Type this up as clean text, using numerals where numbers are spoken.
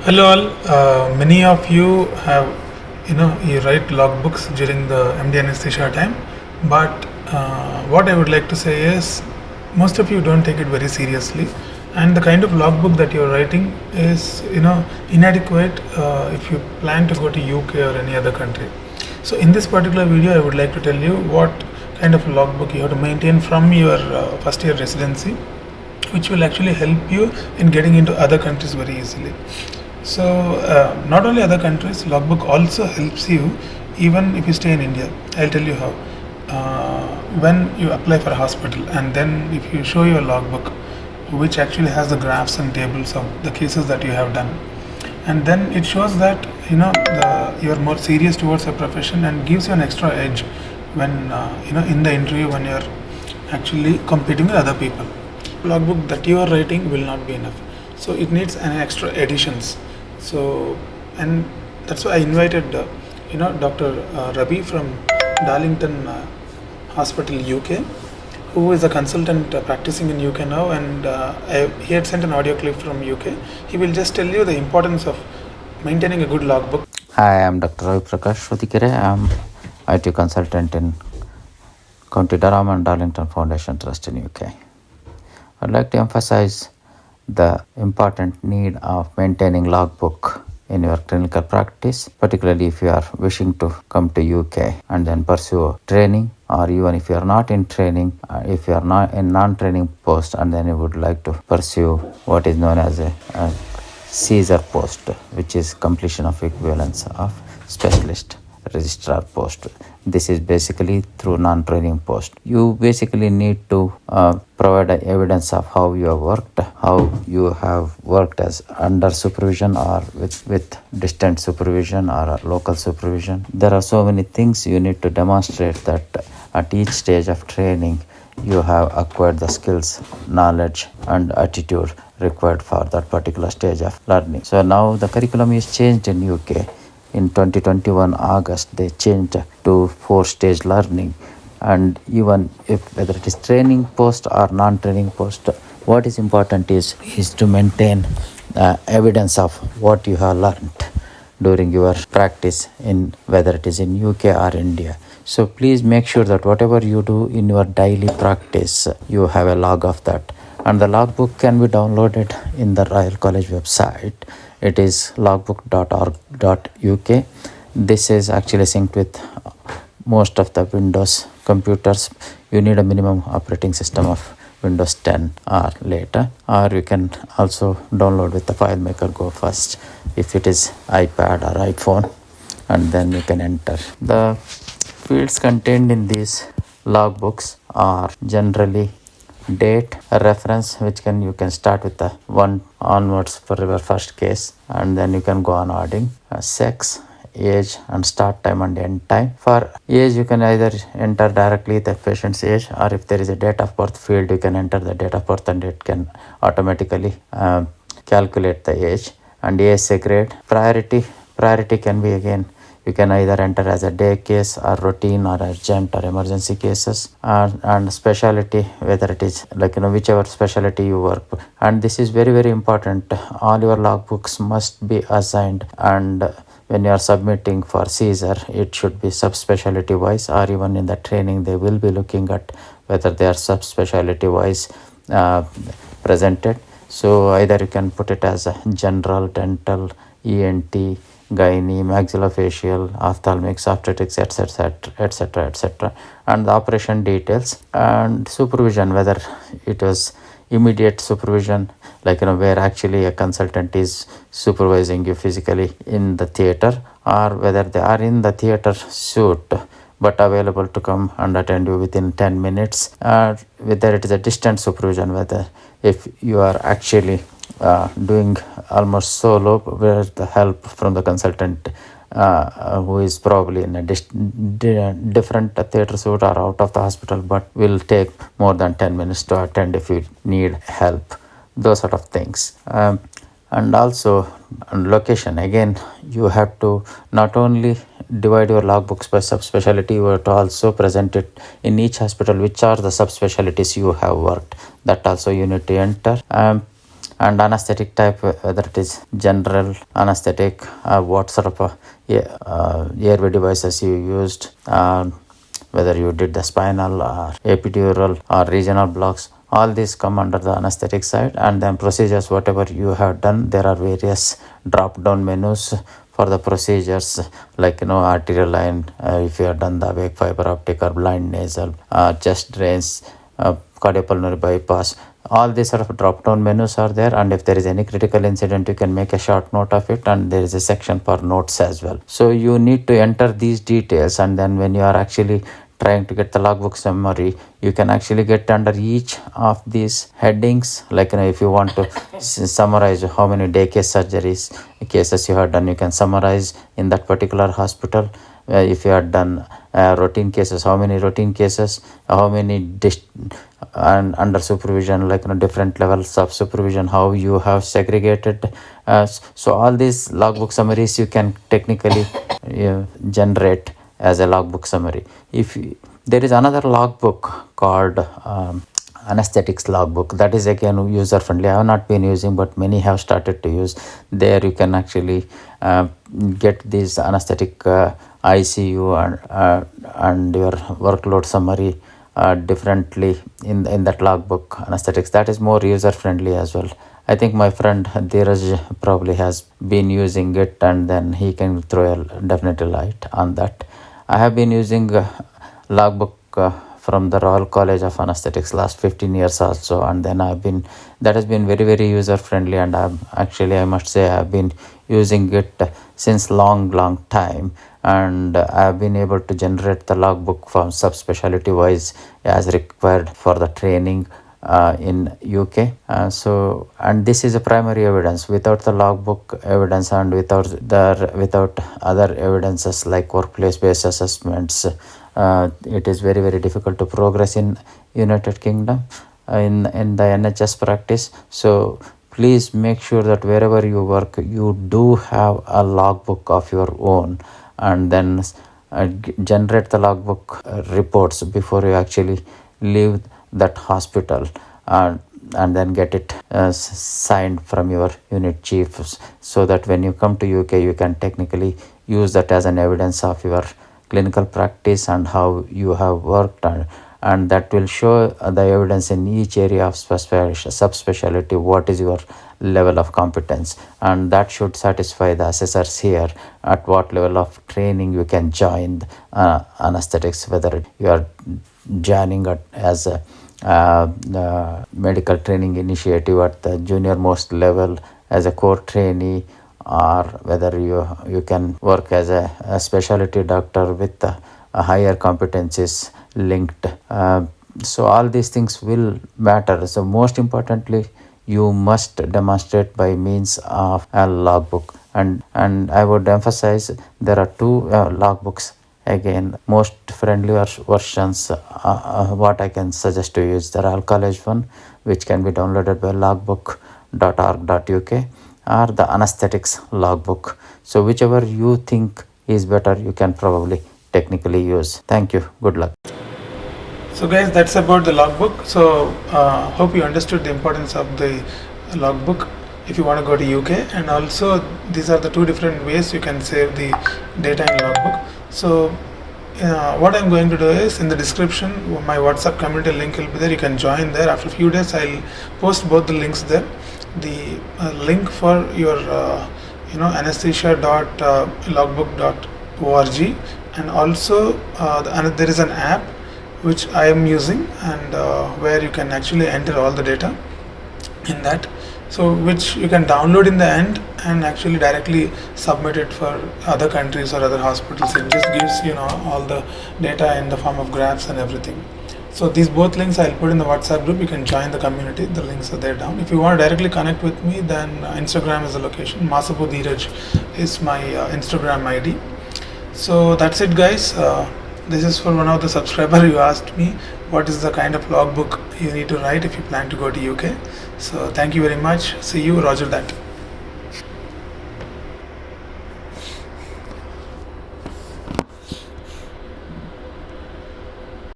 Hello all. Many of you have, you write logbooks during the MD anesthesia time, but what I would like to say is, most of you don't take it very seriously, and the kind of logbook that you're writing is, inadequate if you plan to go to UK or any other country. So in this particular video, I would like to tell you what kind of logbook you have to maintain from your first year residency, which will actually help you in getting into other countries very easily. So, not only other countries, logbook also helps you even if you stay in India. I'll tell you how. When you apply for a hospital and then if you show your logbook, which actually has the graphs and tables of the cases that you have done, and then it shows that you're more serious towards your profession and gives you an extra edge when in the interview when you're actually competing with other people. Logbook that you are writing will not be enough, so it needs an extra additions. So, and that's why I invited Dr. Rabi from Darlington Hospital UK, who is a consultant practicing in UK now, and he had sent an audio clip from UK. He will just tell you the importance of maintaining a good logbook. Hi, I'm Dr. Ravi Prakash Shodikere. I'm IT consultant in County Durham and Darlington Foundation Trust in UK. I'd like to emphasize the important need of maintaining logbook in your clinical practice, particularly if you are wishing to come to UK and then pursue training, or even if you are not in training, if you are not in non-training post and then you would like to pursue what is known as a Caesar post, which is completion of equivalence of specialist registrar post. This is basically through non-training post. You basically need to provide evidence of how you have worked, how you have worked as under supervision or with distant supervision or local supervision. There are so many things you need to demonstrate that at each stage of training you have acquired the skills, knowledge and attitude required for that particular stage of learning. So now the curriculum is changed in UK. In 2021 August, they changed to 4-stage learning, and even if whether it is training post or non-training post, what is important is to maintain evidence of what you have learned during your practice in whether it is in UK or India. So please make sure that whatever you do in your daily practice, you have a log of that, and the logbook can be downloaded in the Royal College website. It is logbook.org.uk. This is actually synced with most of the Windows computers. You need a minimum operating system of Windows 10 or later, or you can also download with the FileMaker Go first if it is iPad or iPhone, and then you can enter. The fields contained in these logbooks are generally date, a reference, which you can start with the 1 onwards for your first case, and then you can go on adding sex, age and start time and end time. For age, you can either enter directly the patient's age, or if there is a date of birth field, you can enter the date of birth and it can automatically calculate the age. And age grade. Priority can be, again, you can either enter as a day case or routine or urgent or emergency cases, and specialty, whether it is whichever specialty you work. And this is very, very important. All your logbooks must be assigned, and when you are submitting for Caesar, it should be subspecialty wise, or even in the training they will be looking at whether they are subspecialty wise presented. So either you can put it as a general, dental, ENT, gynae, maxillofacial, ophthalmics, obstetrics, etc., etc., etc., and the operation details and supervision, whether it was immediate supervision, where actually a consultant is supervising you physically in the theater, or whether they are in the theater suite but available to come and attend you within 10 minutes, or whether it is a distant supervision, whether if you are actually doing almost solo with the help from the consultant who is probably in a different theater suite or out of the hospital, but will take more than 10 minutes to attend if you need help, those sort of things. And also location, again, you have to not only divide your logbooks by subspecialty, you have to also present it in each hospital which are the subspecialties you have worked. That also you need to enter. and anesthetic type, whether it is general anesthetic, what sort of airway devices you used, whether you did the spinal or epidural or regional blocks, all these come under the anesthetic side. And then procedures, whatever you have done, there are various drop down menus for the procedures, like arterial line, if you have done the awake fiber optic or blind nasal, chest drains, cardiopulmonary bypass, all these sort of drop down menus are there. And if there is any critical incident, you can make a short note of it, and there is a section for notes as well. So you need to enter these details, and then when you are actually trying to get the logbook summary, you can actually get under each of these headings. Like if you want to summarize how many day case surgeries cases you have done, you can summarize in that particular hospital. If you have done routine cases, how many routine cases, how many and under supervision, like different levels of supervision, how you have segregated. So all these logbook summaries you can technically generate as a logbook summary. If there is another logbook called anesthetics logbook, that is again user friendly. I have not been using, but many have started to use. There you can actually get this anesthetic ICU and your workload summary differently in that logbook anesthetics. That is more user friendly as well. I think my friend Dheeraj probably has been using it, and then he can throw a definitely light on that. I have been using logbook from the Royal College of Anesthetics last 15 years also, and then that has been very, very user friendly, and I must say I have been using it since long time, and I have been able to generate the logbook from subspecialty wise as required for the training in UK. And this is a primary evidence. Without the logbook evidence and without other evidences like workplace based assessments, it is very, very difficult to progress in United Kingdom in the NHS practice. So please make sure that wherever you work, you do have a logbook of your own, and then generate the logbook reports before you actually leave that hospital, and then get it signed from your unit chiefs, so that when you come to UK, you can technically use that as an evidence of your clinical practice and how you have worked, and that will show the evidence in each area of subspecialty, what is your level of competence, and that should satisfy the assessors here at what level of training you can join anesthetics, whether you are joining as a medical training initiative at the junior most level as a core trainee, or whether you can work as a specialty doctor with a higher competencies linked. So all these things will matter. So most importantly, you must demonstrate by means of a logbook, and I would emphasize there are two logbooks. Again, most friendly versions, what I can suggest to you is the Royal College one, which can be downloaded by logbook.org.uk, or the anesthetics logbook. So whichever you think is better, you can probably technically use. Thank you. Good luck. So guys, that's about the logbook. So hope you understood the importance of the logbook if you want to go to UK, and also these are the two different ways you can save the data in logbook. So what I'm going to do is, in the description, my WhatsApp community link will be there. You can join there. After a few days, I'll post both the links there. The link for your anesthesia.logbook.org, and also there is an app which I am using, and where you can actually enter all the data in that, so which you can download in the end and actually directly submit it for other countries or other hospitals. It just gives all the data in the form of graphs and everything. So these both links I'll put in the WhatsApp group. You can join the community. The links are there down. If you want to directly connect with me, then Instagram is the location. Masapu Dheeraj is my Instagram ID. So that's it, guys. This is for one of the subscriber who asked me what is the kind of logbook you need to write if you plan to go to UK. So thank you very much. See you. Roger that.